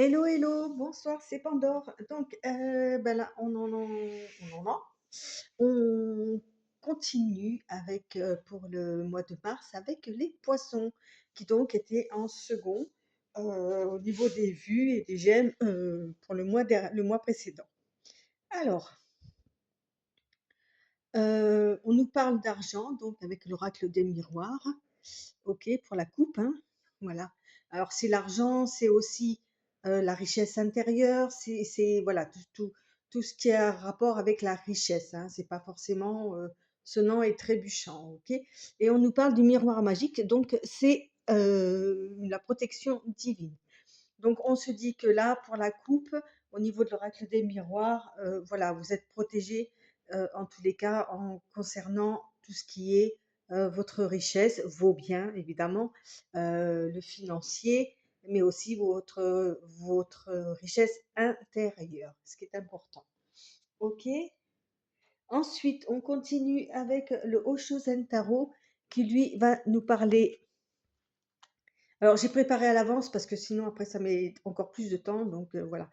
Hello, hello, bonsoir, c'est Pandore. Donc, ben là, on continue avec, pour le mois de mars, avec les poissons, qui donc étaient en second au niveau des vues et des j'aime pour le mois précédent. Alors, on nous parle d'argent, donc avec l'oracle des miroirs. OK, pour la coupe, hein, voilà. Alors c'est l'argent, c'est aussi, la richesse intérieure, c'est voilà, tout ce qui a rapport avec la richesse, hein. C'est pas forcément, sonnant et trébuchant, OK? Et on nous parle du miroir magique, donc c'est, la protection divine. Donc on se dit que là, pour la coupe, au niveau de l'oracle des miroirs, voilà, vous êtes protégés, en tous les cas, en concernant tout ce qui est, votre richesse, vos biens évidemment, le financier, mais aussi votre richesse intérieure, ce qui est important. OK? Ensuite, on continue avec le Osho Tarot qui lui va nous parler. Alors, j'ai préparé à l'avance parce que sinon, après, ça met encore plus de temps. Donc, voilà.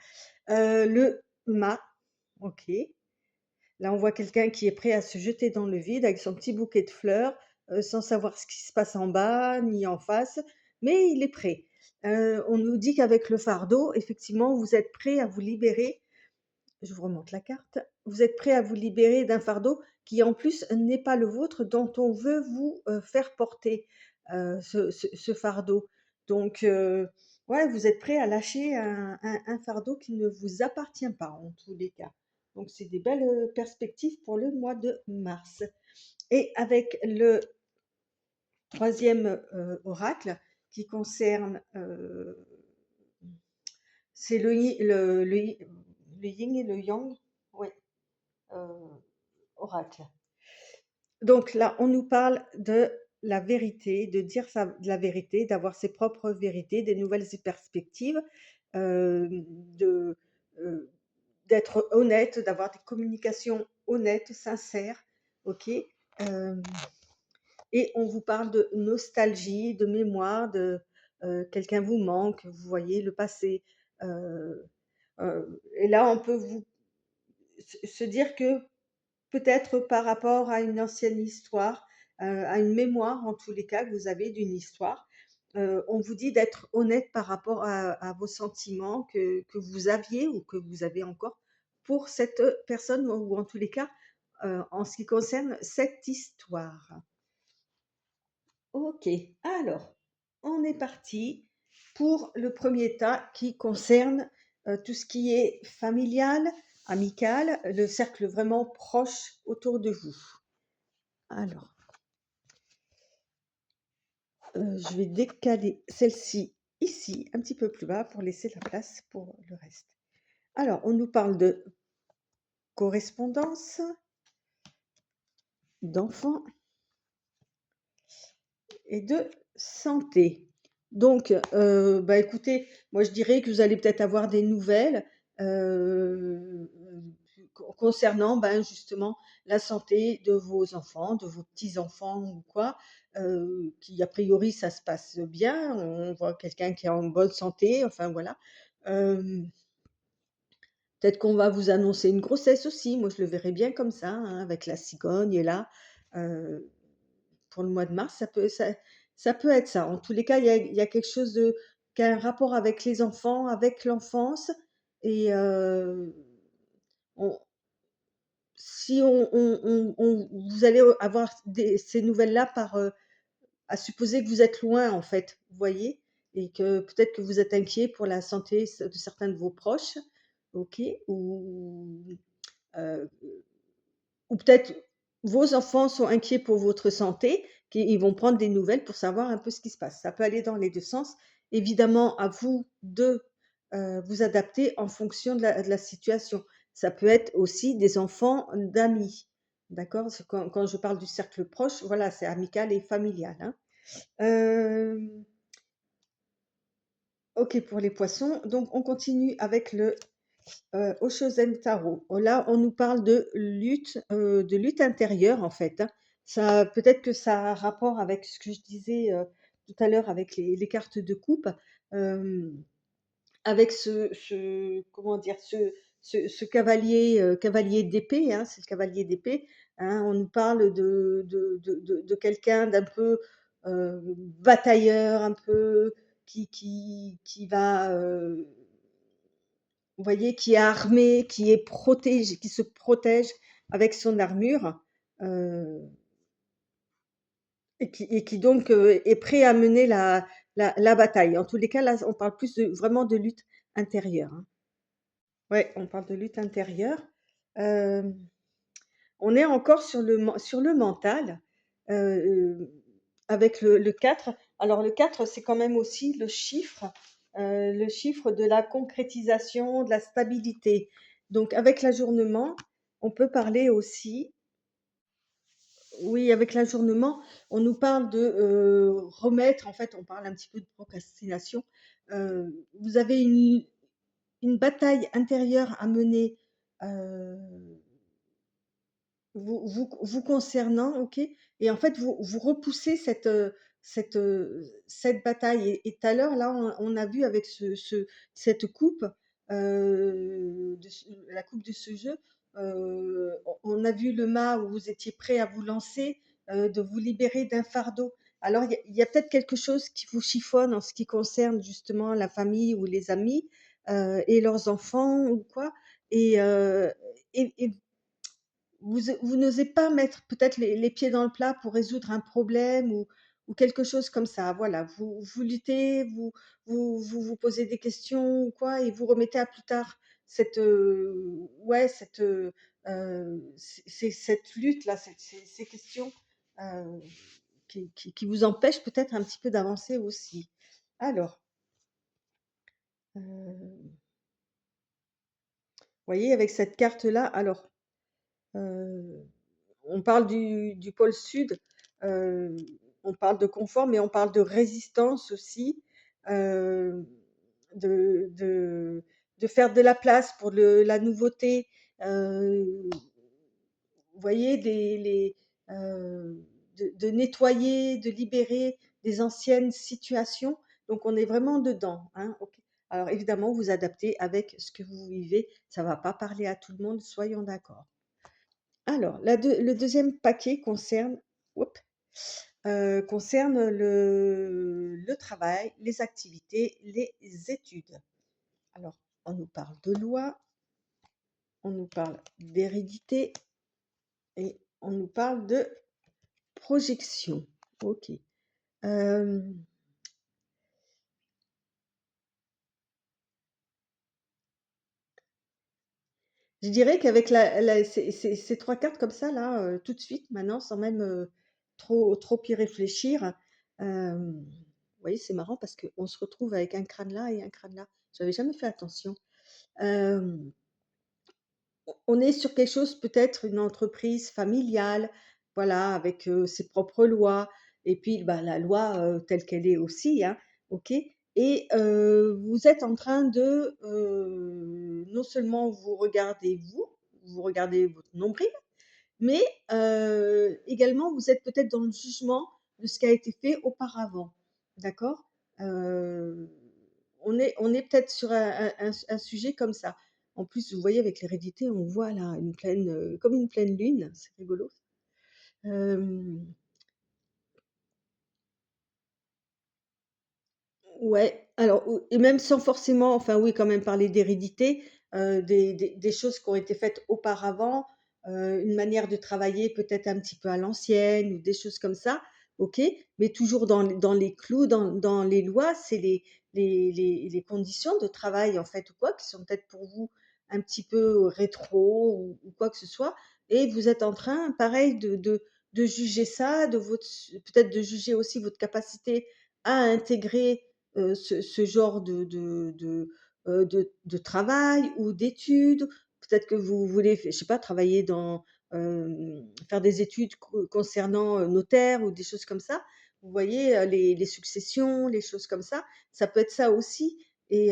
Le mât, ok. Là, on voit quelqu'un qui est prêt à se jeter dans le vide avec son petit bouquet de fleurs, sans savoir ce qui se passe en bas ni en face, mais il est prêt. On nous dit qu'avec le fardeau, effectivement, vous êtes prêt à vous libérer. Je vous remonte la carte. Vous êtes prêt à vous libérer d'un fardeau qui, en plus, n'est pas le vôtre, dont on veut vous faire porter ce fardeau. Donc, ouais, vous êtes prêt à lâcher un fardeau qui ne vous appartient pas, en tous les cas. Donc, c'est des belles perspectives pour le mois de mars. Et avec le troisième oracle qui concerne, c'est le yin et le yang, oui, oracle. Donc là, on nous parle de la vérité, de dire la vérité, d'avoir ses propres vérités, des nouvelles perspectives, de, euh, d'être honnête, d'avoir des communications honnêtes, sincères, ok. Euh, et on vous parle de nostalgie, de mémoire, de quelqu'un vous manque, vous voyez le passé. Euh, et là, on peut se dire que peut-être par rapport à une ancienne histoire, à une mémoire en tous les cas que vous avez d'une histoire. On vous dit d'être honnête par rapport à vos sentiments que vous aviez ou que vous avez encore pour cette personne ou en tous les cas en ce qui concerne cette histoire. Ok, alors on est parti pour le premier tas qui concerne tout ce qui est familial, amical, le cercle vraiment proche autour de vous. Alors, je vais décaler celle-ci ici, un petit peu plus bas, pour laisser la place pour le reste. Alors, on nous parle de correspondance, d'enfants et de santé. Donc, bah, écoutez, moi je dirais que vous allez peut-être avoir des nouvelles concernant ben, justement la santé de vos enfants, de vos petits-enfants ou quoi, qui a priori ça se passe bien, on voit quelqu'un qui est en bonne santé, enfin voilà. Euh, Peut-être qu'on va vous annoncer une grossesse aussi, moi je le verrais bien comme ça, hein, avec la cigogne là. Euh, pour le mois de mars, ça peut être ça. En tous les cas, il y a quelque chose qui a un rapport avec les enfants, avec l'enfance. Et on- si vous allez avoir ces nouvelles-là à supposer que vous êtes loin, en fait, vous voyez, et que peut-être que vous êtes inquiet pour la santé de certains de vos proches, ok, euh, ou peut-être vos enfants sont inquiets pour votre santé, qu'ils vont prendre des nouvelles pour savoir un peu ce qui se passe. Ça peut aller dans les deux sens. Évidemment, à vous de vous adapter en fonction de la situation. Ça peut être aussi des enfants d'amis. D'accord? Quand je parle du cercle proche, voilà, c'est amical et familial. Hein. Euh, ok pour les poissons. Donc, on continue avec le Oshozen Tarot. Oh, là, on nous parle de lutte intérieure en fait. Hein. Ça, peut-être que ça a rapport avec ce que je disais tout à l'heure avec les cartes de coupe. Euh, avec comment dire, ce cavalier, cavalier d'épée, hein, c'est le cavalier d'épée, hein. On nous parle de quelqu'un d'un peu batailleur, un peu qui va, vous voyez, qui est armé, qui est protégé, qui se protège avec son armure. euh, et qui donc est prêt à mener la bataille. En tous les cas, là, on parle plus vraiment de lutte intérieure, hein. Ouais, on parle de lutte intérieure. Euh, on est encore sur le mental, euh, avec le 4. Alors le 4, c'est quand même aussi le chiffre de la concrétisation, de la stabilité. Donc avec l'ajournement, on peut parler aussi. Oui, avec l'ajournement, on nous parle de remettre, en fait, on parle un petit peu de procrastination. Vous avez une bataille intérieure à mener euh, vous concernant, ok? Et en fait, vous repoussez cette bataille. Et tout à l'heure, là, on a vu avec cette coupe, la coupe de ce jeu, on a vu le mât où vous étiez prêt à vous lancer, de vous libérer d'un fardeau. Alors, il y a peut-être quelque chose qui vous chiffonne en ce qui concerne justement la famille ou les amis et leurs enfants ou quoi. Et, et vous n'osez pas mettre peut-être les pieds dans le plat pour résoudre un problème ou quelque chose comme ça. Voilà, vous luttez, vous posez des questions ou quoi, et vous remettez à plus tard ouais, cette lutte-là, ces questions euh, qui vous empêchent peut-être un petit peu d'avancer aussi. Alors, vous voyez, avec cette carte-là, alors, euh, on parle du pôle sud, euh, on parle de confort, mais on parle de résistance aussi, euh, de faire de la place pour la nouveauté. Vous voyez, de nettoyer, de libérer des anciennes situations. Donc, on est vraiment dedans, hein, ok. Alors, évidemment, vous adaptez avec ce que vous vivez. Ça ne va pas parler à tout le monde, soyons d'accord. Alors, le deuxième paquet concerne le travail, les activités, les études. Alors, on nous parle de loi, on nous parle d'hérédité et on nous parle de projection. Ok. Euh, je dirais qu'avec ces trois cartes comme ça, là, tout de suite, maintenant, sans même trop y réfléchir, vous voyez, c'est marrant parce qu'on se retrouve avec un crâne là et un crâne là. J'avais jamais fait attention. Euh, on est sur quelque chose, peut-être une entreprise familiale, voilà, avec ses propres lois, et puis bah, la loi telle qu'elle est aussi, hein, ok. Et vous êtes en train de non seulement vous regardez votre nombril, mais également vous êtes peut-être dans le jugement de ce qui a été fait auparavant, d'accord. Euh, on est peut-être sur un sujet comme ça. En plus, vous voyez, avec l'hérédité, on voit là comme une pleine lune, c'est rigolo. Euh, Ouais, alors, et même sans forcément, enfin oui, quand même parler d'hérédité, des choses qui ont été faites auparavant, une manière de travailler peut-être un petit peu à l'ancienne ou des choses comme ça, ok, mais toujours dans les clous, dans les lois, c'est les conditions de travail en fait ou quoi, qui sont peut-être pour vous un petit peu rétro ou quoi que ce soit, et vous êtes en train, pareil, de juger ça, peut-être de juger aussi votre capacité à intégrer ce genre de travail ou d'études. Peut-être que vous voulez, je sais pas, travailler faire des études concernant notaire ou des choses comme ça. Vous voyez, les successions, les choses comme ça peut être ça aussi. Et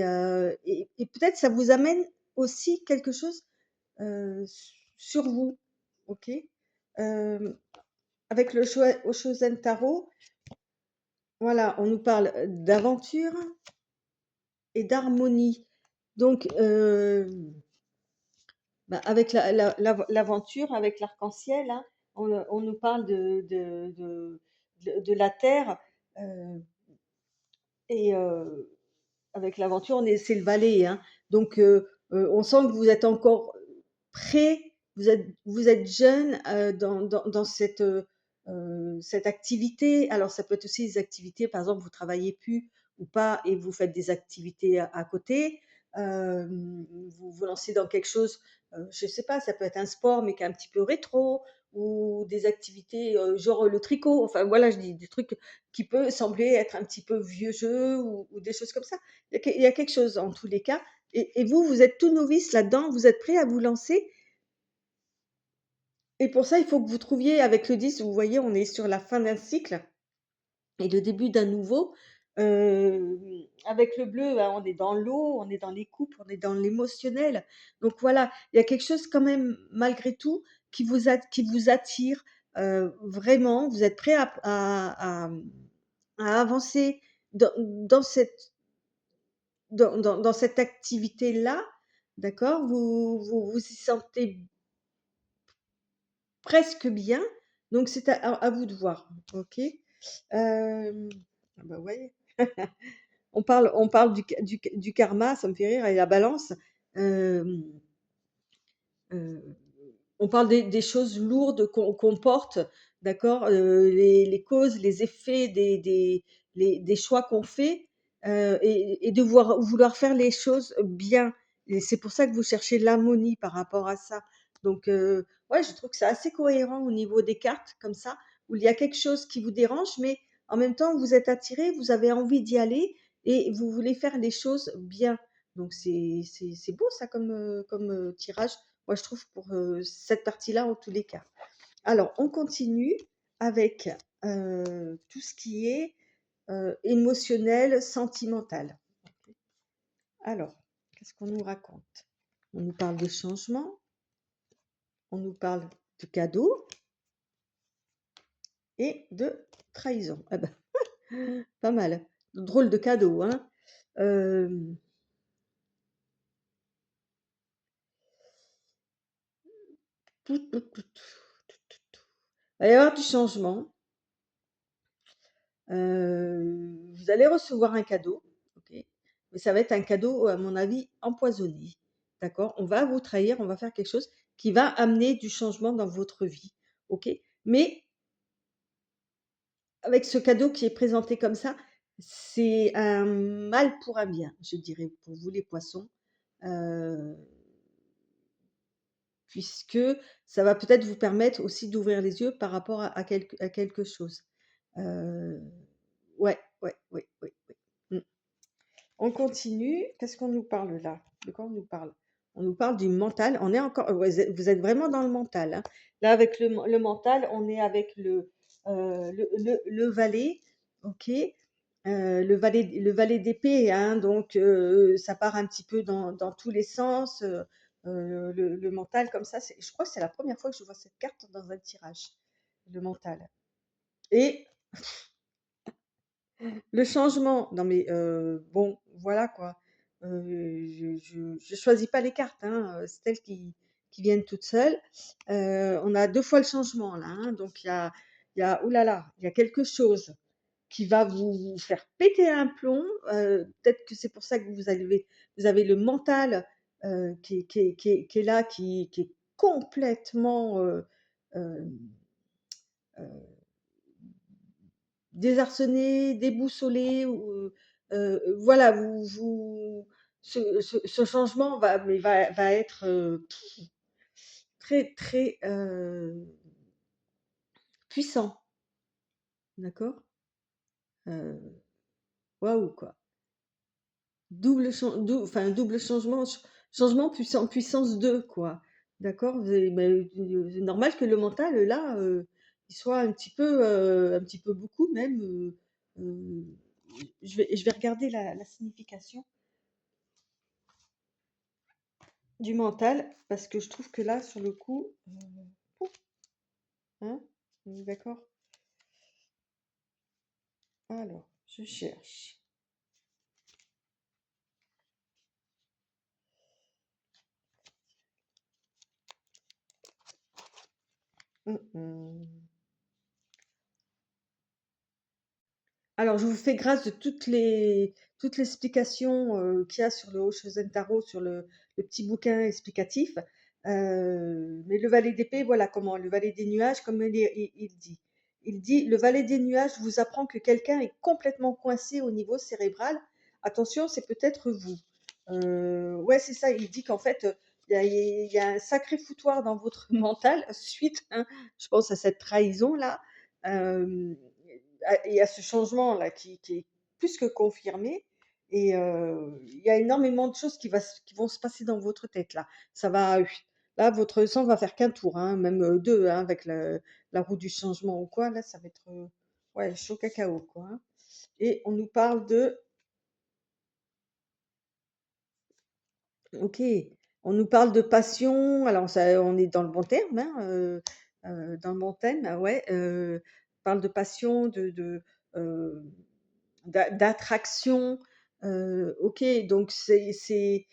peut-être ça vous amène aussi quelque chose sur vous, ok. Euh, avec le Oshozen Tarot, voilà, on nous parle d'aventure, et d'harmonie. Donc, bah, avec l'aventure, avec l'arc-en-ciel, hein, on nous parle de la terre, euh, et avec l'aventure, c'est le valet, hein. Donc, on sent que vous êtes encore prêt, vous êtes jeune dans cette activité. Alors, ça peut être aussi des activités, par exemple, vous travaillez plus ou pas et vous faites des activités à côté. Euh, vous vous lancez dans quelque chose, je sais pas, ça peut être un sport, mais qui est un petit peu rétro, ou des activités genre le tricot. Enfin, voilà, je dis des trucs qui peut sembler être un petit peu vieux jeu ou des choses comme ça. Il y a quelque chose en tous les cas. Et vous, vous êtes tout novice là-dedans, vous êtes prêt à vous lancer. Et pour ça, il faut que vous trouviez avec le 10, vous voyez, on est sur la fin d'un cycle et le début d'un nouveau. Euh, Avec le bleu, ben, on est dans l'eau, on est dans les couples, on est dans l'émotionnel. Donc voilà, il y a quelque chose quand même, malgré tout, qui vous attire vraiment. Vous êtes prêt à avancer dans dans cette activité-là, d'accord? Vous y sentez presque bien, donc c'est à vous de voir, ok? Ah bah ouais. On parle du karma, ça me fait rire, et la balance. Euh, euh, on parle des choses lourdes qu'on porte, d'accord, les causes, les effets des choix qu'on fait, et de vouloir faire les choses bien. Et c'est pour ça que vous cherchez l'harmonie par rapport à ça. Donc, ouais, je trouve que c'est assez cohérent au niveau des cartes, comme ça, où il y a quelque chose qui vous dérange, mais en même temps, vous êtes attiré, vous avez envie d'y aller et vous voulez faire les choses bien. Donc, c'est beau ça comme tirage. Moi, je trouve pour cette partie-là, en tous les cas. Alors, on continue avec tout ce qui est émotionnel, sentimental. Alors, qu'est-ce qu'on nous raconte? On nous parle de changement, on nous parle de cadeaux et de trahison. Ah ben, pas mal. Drôle de cadeau, hein. Euh, Il va y avoir du changement. Vous allez recevoir un cadeau, ok, mais ça va être un cadeau, à mon avis, empoisonné. D'accord? On va vous trahir, on va faire quelque chose qui va amener du changement dans votre vie. Ok? Mais avec ce cadeau qui est présenté comme ça, c'est un mal pour un bien, je dirais, pour vous les poissons. Euh, Puisque ça va peut-être vous permettre aussi d'ouvrir les yeux par rapport à quelque chose. Euh, ouais, ouais, ouais, ouais, ouais. Mm. On continue. Qu'est-ce qu'on nous parle là? De quoi on nous parle? On nous parle du mental. On est encore. Ouais, vous êtes vraiment dans le mental, hein. Là, avec le mental, on est avec le valet. Ok. Le valet d'épée, hein. Donc, ça part un petit peu dans tous les sens. Le mental, comme ça. Je crois que c'est la première fois que je vois cette carte dans un tirage. Le mental. Et le changement, non mais bon, voilà quoi. Je choisis pas les cartes, hein, c'est elles qui viennent toutes seules. On a 2 fois le changement là, hein, donc il y a ouh là là, il y a quelque chose qui va vous faire péter un plomb. Peut-être que c'est pour ça que vous avez le mental qui est là, qui est complètement heu heu désarçonné, déboussolé, ou voilà, ce changement va être très, très puissant, d'accord? Euh, Waouh, quoi. Enfin, double changement, changement puissance 2 quoi. D'accord? C'est normal que le mental, là, il soit un petit peu beaucoup même. Euh, je vais regarder la signification du mental, parce que je trouve que là, sur le coup, hein, d'accord. Alors, je cherche. Mmh mh. Alors, je vous fais grâce de toute l'explication, qu'il y a sur le Oshozen Tarot, sur le petit bouquin explicatif. Mais le valet d'épée, voilà comment le valet des nuages, comme il dit. Il dit: «Le valet des nuages vous apprend que quelqu'un est complètement coincé au niveau cérébral. Attention, c'est peut-être vous». Ouais, c'est ça, il dit qu'en fait, il y a un sacré foutoir dans votre mental suite, hein, je pense à cette trahison-là. Hem Il y a ce changement-là qui est plus que confirmé et il y a énormément de choses qui vont se passer dans votre tête là. Ça va, là, votre sang va faire qu'un tour, hein, même, 2, hein, avec la roue du changement ou quoi, là, ça va être, ouais, chaud cacao, quoi, hein. Et on nous parle de OK, on nous parle de passion, alors ça on est dans le bon terme, hein, dans le bon thème, ah ouais, on parle de passion, heu d'attraction, OK, donc c'est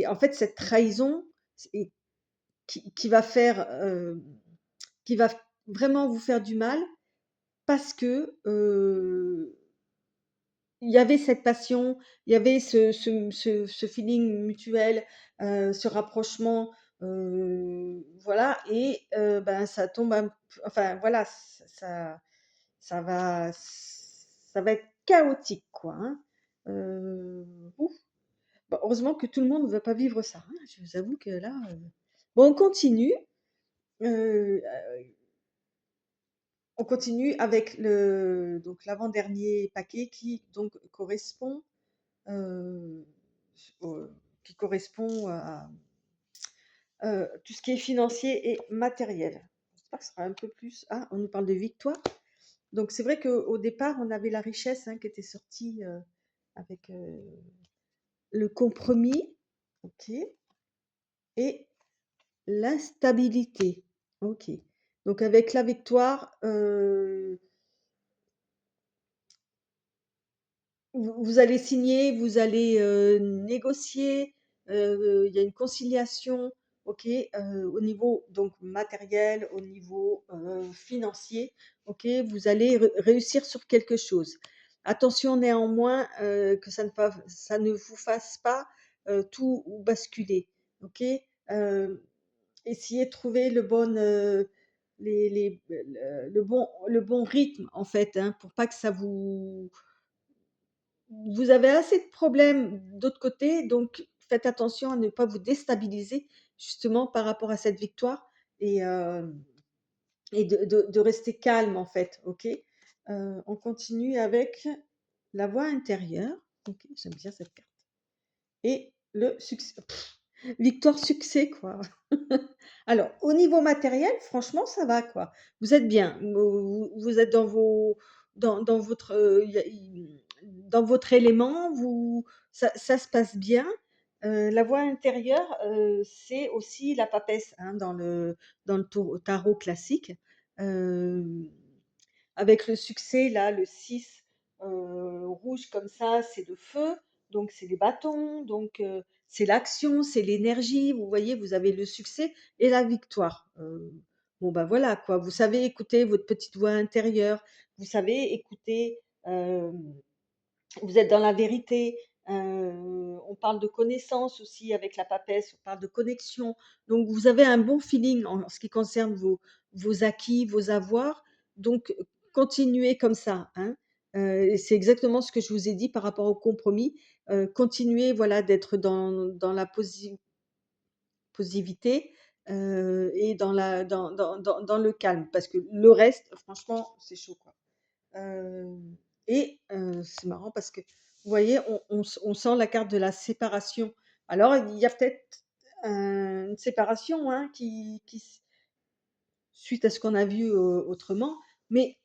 en fait cette trahison c'est qui va faire, qui va vraiment vous faire du mal parce que, il y avait cette passion, il y avait ce feeling mutuel, ce rapprochement, voilà et ben, ça tombe un p enfin voilà, ça va être chaotique quoi, hein. Ouf, bah, heureusement que tout le monde ne va pas vivre ça, hein. Je vous avoue que là, bon heu, on continue avec le donc l'avant-dernier paquet qui donc correspond, heu, au qui correspond à, tout ce qui est financier et matériel. J'espère que ce sera un peu plus on nous parle de victoire. Donc c'est vrai qu'au départ, on avait la richesse, hein, qui était sortie, avec, le compromis, OK, et l'instabilité, OK. Donc avec la victoire, vous allez signer, vous allez, négocier, il y a une conciliation, OK, au niveau donc matériel, au niveau, financier, OK, vous allez réussir sur quelque chose. Attention néanmoins, que ça ne vous fasse pas, tout basculer, OK? Hem, Essayez de trouver le bon rythme en fait, hein, pour pas que ça vous avez assez de problèmes d'autre côté, donc faites attention à ne pas vous déstabiliser justement par rapport à cette victoire et de rester calme en fait, OK? On continue avec la voix intérieure. OK, j'aime bien cette carte et le succès. Victoire, succès, quoi. Alors, au niveau matériel, franchement, ça va, quoi. Vous êtes bien. Vous êtes dans votre, dans votre élément, ça se passe bien. La voie intérieure, c'est aussi la papesse, hein, dans le tarot classique. Hem Avec le succès, là, le 6 rouge comme ça, c'est le feu, donc c'est les bâtons, donc c'est l'action, c'est l'énergie. Vous voyez, vous avez le succès et la victoire. Bon, bah, voilà quoi, vous savez écouter votre petite voix intérieure, vous savez écouter, hem vous êtes dans la vérité. On parle de connaissance aussi avec la papesse, on parle de connexion. Donc vous avez un bon feeling en ce qui concerne vos acquis, vos avoirs. Donc continuez comme ça, hein. Et c'est exactement ce que je vous ai dit par rapport au compromis. Continuez, voilà, d'être dans la positivité, et dans le calme parce que le reste, franchement, c'est chaud, quoi. Hem Et c'est marrant parce que, vous voyez, on sent la carte de la séparation. Alors il y a peut-être une séparation, hein, qui s suite à ce qu'on a vu, autrement, mais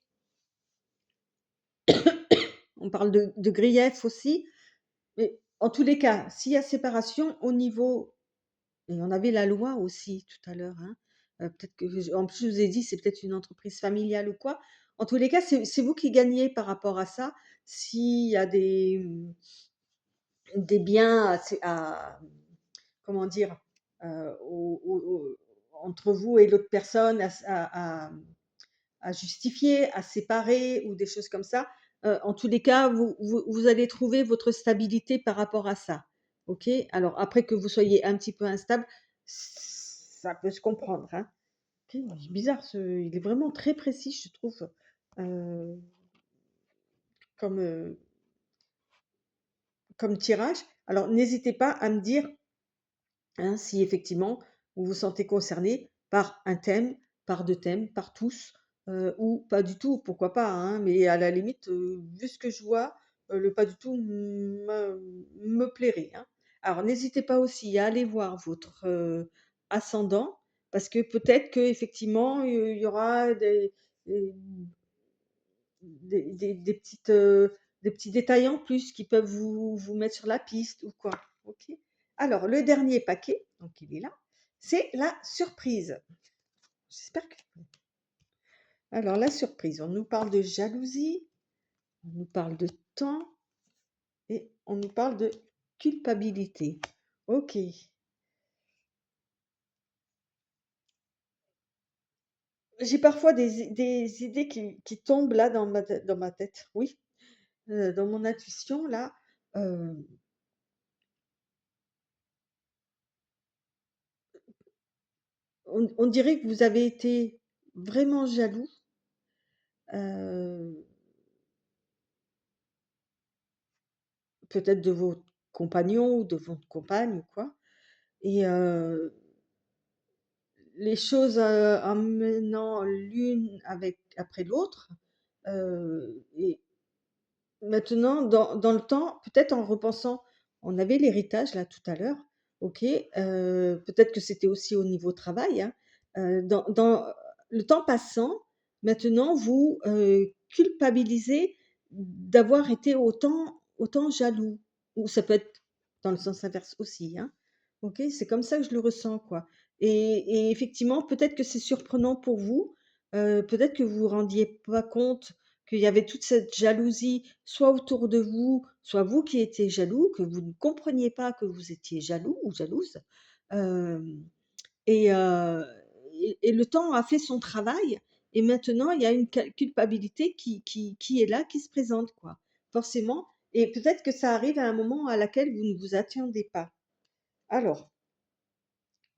on parle de grief aussi, mais en tous les cas, s'il y a séparation au niveau et on avait la loi aussi tout à l'heure, hein, peut-être que en plus je vous ai dit, c'est peut-être une entreprise familiale ou quoi. En tous les cas, c'est vous qui gagnez par rapport à ça. S'il y a des biens comment dire? Au entre vous et l'autre personne à justifier, à séparer ou des choses comme ça. En tous les cas, vous allez trouver votre stabilité par rapport à ça. OK? Alors après que vous soyez un petit peu instable, ça peut se comprendre, hein. OK, bizarre il est vraiment très précis, je trouve, heu, comme, comme tirage. Alors n'hésitez pas à me dire, hein, si effectivement vous vous sentez concerné par un thème, par 2 thèmes, par tous, ou pas du tout, pourquoi pas, hein, mais à la limite, vu ce que je vois, le pas du tout me plairait, hein. Alors n'hésitez pas aussi à aller voir votre, ascendant parce que peut-être qu'effectivement, il y aura des des petits détails en plus qui peuvent vous mettre sur la piste ou quoi. OK? Alors le dernier paquet, donc il est là, c'est la surprise. J'espère que alors la surprise, on nous parle de jalousie, on nous parle de temps et on nous parle de culpabilité. OK. J'ai parfois des idées qui tombent là dans ma tête, oui, dans mon intuition là, heu, on dirait que vous avez été vraiment jaloux. Heu, Peut-être de vos compagnons ou de votre compagne ou quoi et les choses, en menant l'une avec après l'autre, et maintenant dans le temps, peut-être en repensant on avait l'héritage là tout à l'heure, OK, peut-être que c'était aussi au niveau travail, hein, dans le temps passant, maintenant vous, culpabilisez d'avoir été autant jaloux ou ça peut être dans le sens inverse aussi, hein. OK? C'est comme ça que je le ressens, quoi et effectivement, peut-être que c'est surprenant pour vous, peut-être que vous vous rendiez pas compte qu'il y avait toute cette jalousie, soit autour de vous, soit vous qui étiez jaloux, que vous ne compreniez pas que vous étiez jaloux ou jalouse. Hem et heu et le temps a fait son travail et maintenant il y a une culpabilité qui est là, qui se présente, quoi, forcément et peut-être que ça arrive à un moment à laquelle vous ne vous attendez pas. Alors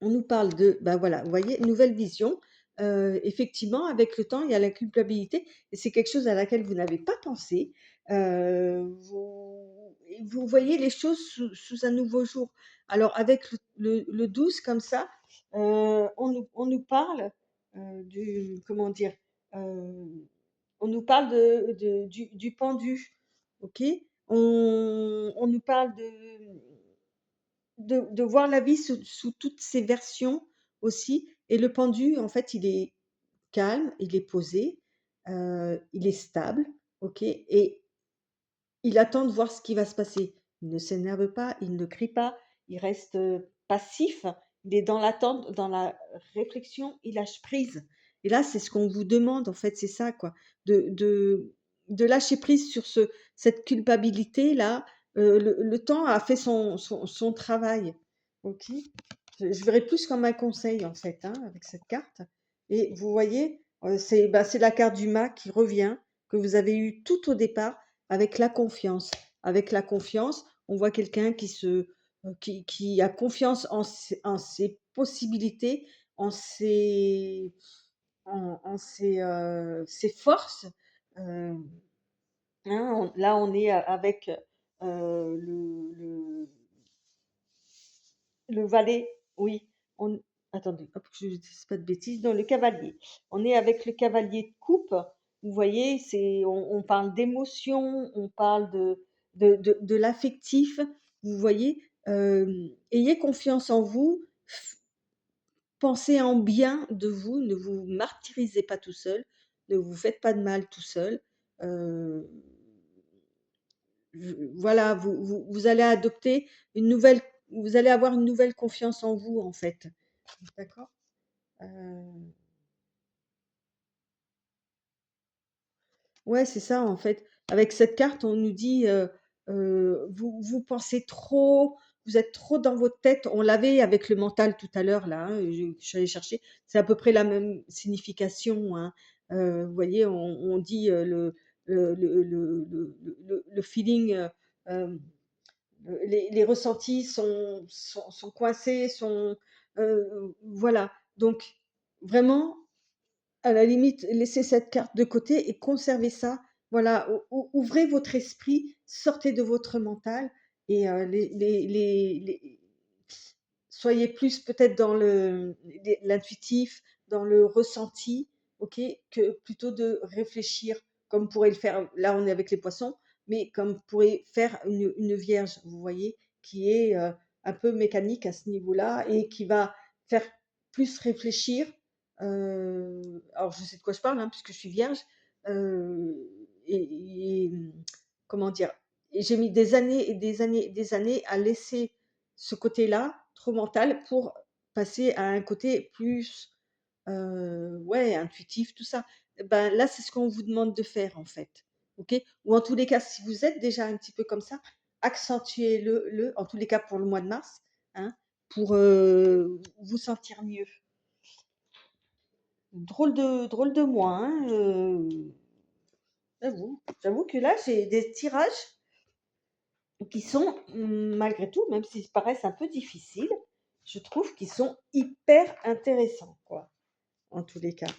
on nous parle de ben voilà, vous voyez, nouvelle vision. Effectivement, avec le temps, il y a la culpabilité et c'est quelque chose à laquelle vous n'avez pas pensé. Vous voyez les choses sous un nouveau jour. Alors avec le 12 comme ça, on nous parle, du comment dire? Heu, on nous parle du pendu, OK? On nous parle de voir la vie sous toutes ses versions aussi et le pendu, en fait, il est calme, il est posé, il est stable, OK et il attend de voir ce qui va se passer. Il ne s'énerve pas, il ne crie pas, il reste, passif, il est dans l'attente, dans la réflexion, il lâche prise et là, c'est ce qu'on vous demande, en fait, c'est ça, quoi, de de de lâcher prise sur cette culpabilité-là, le temps a fait son travail, OK? Je verrais plus comme un conseil, en fait, hein, avec cette carte et vous voyez, c'est la carte du mât qui revient, que vous avez eue tout au départ avec la confiance. Avec la confiance, on voit quelqu'un qui a confiance en ses possibilités, en ses forces, hem, hein, on est avec, le valet, oui, on attendez, hop, que je ne dise pas de bêtises. Non, le cavalier. On est avec le cavalier de coupe. Vous voyez, on parle d'émotion, on parle de l'affectif. Vous voyez, ayez confiance en vous, pensez en bien de vous, ne vous martyrisez pas tout seul, ne vous faites pas de mal tout seul. Heu, voilà, vous allez adopter une nouvelle vous allez avoir une nouvelle confiance en vous, en fait. D'accord? Heu, ouais, c'est ça, en fait. Avec cette carte, on nous dit, vous pensez trop, vous êtes trop dans votre tête. On l'avait avec le mental tout à l'heure là, hein, je suis allée chercher. C'est à peu près la même signification, hein. Vous voyez, on dit, le feeling, hem, les ressentis sont coincés, voilà. Donc vraiment, à la limite, laissez cette carte de côté et conservez ça. Voilà, ouvrez votre esprit, sortez de votre mental et soyez plus peut-être dans l'intuitif, dans le ressenti, ok, que plutôt de réfléchir comme pourrait le faire. Là, on est avec les poissons, mais comme pourrait faire une vierge, vous voyez, qui est un peu mécanique à ce niveau-là et qui va faire plus réfléchir. Alors, je sais de quoi je parle, hein, puisque je suis vierge. euh, et, comment dire, et j'ai mis des années et des années et des années à laisser ce côté-là, trop mental, pour passer à un côté plus, ouais, intuitif, tout ça. Ben, là, c'est ce qu'on vous demande de faire, en fait. OK? Ou en tous les cas, si vous êtes déjà un petit peu comme ça, accentuez-le, en tous les cas pour le mois de mars, hein, pour vous sentir mieux. Drôle de mois, hein, j'avoue que là, j'ai des tirages qui sont, malgré tout, même s'ils paraissent un peu difficiles, je trouve qu'ils sont hyper intéressants, quoi, en tous les cas.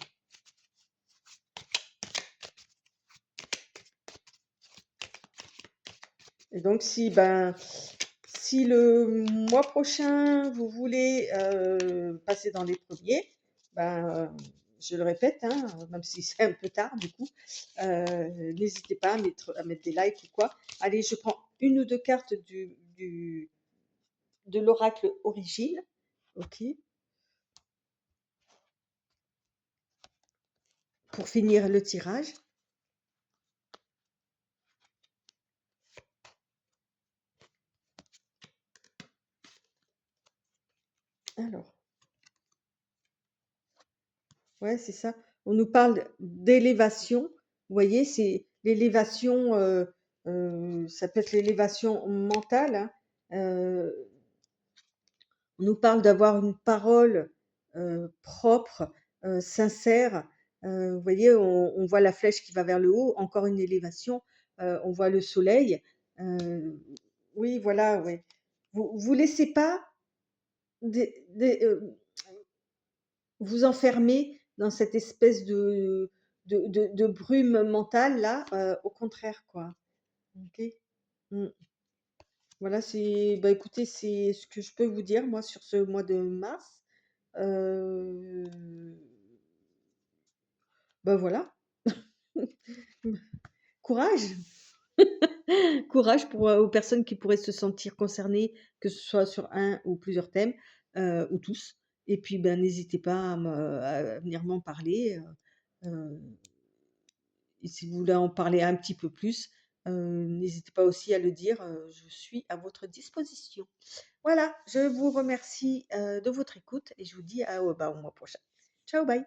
Et donc, si le mois prochain, vous voulez passer dans les premiers, je le répète, hein, même si c'est un peu tard du coup, n'hésitez pas à mettre des likes ou quoi. Allez, je prends une ou deux cartes de l'oracle Origine, ok, pour finir le tirage. Alors, ouais, c'est ça. On nous parle d'élévation. Vous voyez, c'est l'élévation, ça peut être l'élévation mentale, hein. On nous parle d'avoir une parole propre, sincère. Vous voyez, on voit la flèche qui va vers le haut, encore une élévation. On voit le soleil. Euh, oui, voilà, oui. Vous laissez pas vous enfermer dans cette espèce de brume mentale là, au contraire, quoi. Ok. Mm. Voilà, écoutez, c'est ce que je peux vous dire, moi, sur ce mois de mars. Euh, voilà. Courage, courage pour aux personnes qui pourraient se sentir concernées, que ce soit sur un ou plusieurs thèmes, ou tous. Et puis, ben, n'hésitez pas à venir m'en parler. Euh, Et si vous voulez en parler un petit peu plus, n'hésitez pas aussi à le dire, je suis à votre disposition. Voilà, je vous remercie, de votre écoute et je vous dis au mois prochain. Ciao, bye.